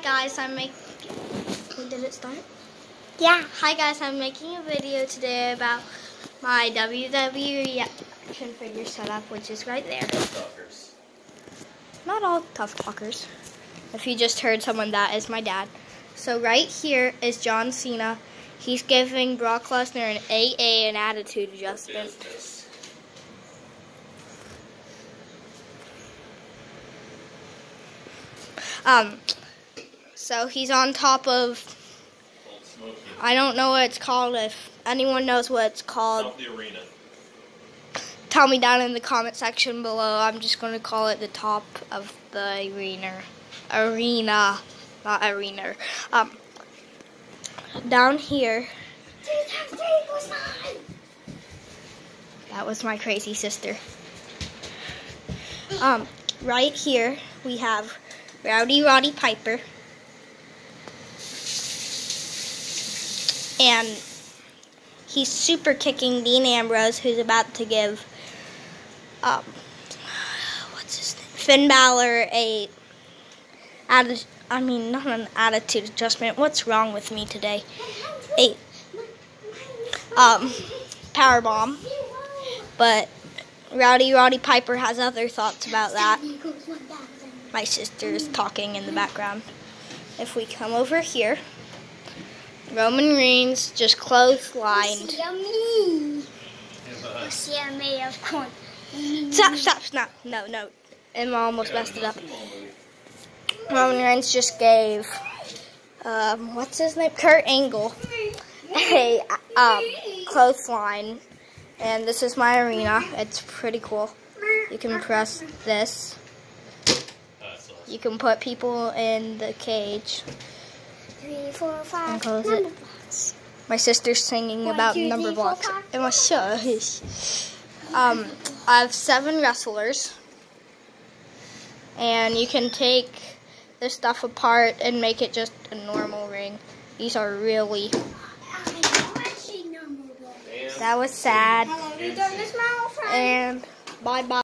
Guys, I'm making. Did it start? Yeah. Hi guys, I'm making a video today about my WWE action figure setup, which is right there. Not all tough talkers. If you just heard someone, that is my dad. So right here is John Cena. He's giving Brock Lesnar an AA, an attitude adjustment. So he's on top of, I don't know what it's called. If anyone knows what it's called, Top of the arena. Tell me down in the comment section below. I'm just going to call it the top of the arena. Arena, not arena. Down here, that was my crazy sister. Right here we have Roddy Piper. And he's super kicking Dean Ambrose, who's about to give what's his name? Finn Balor not an attitude adjustment. What's wrong with me today? A power bomb. But Roddy Piper has other thoughts about that. My sister is talking in the background. If we come over here, Roman Reigns just clotheslined. Stop. No. Emma almost messed it up. Roman Reigns just gave, what's his name? Kurt Angle a clothesline. And this is my arena. It's pretty cool. You can press this. You can put people in the cage. 3, 4, 5. And close it. My sister's singing about number blocks. It was shush. I have 7 wrestlers, and you can take this stuff apart and make it just a normal ring. These are really. That was sad. And bye.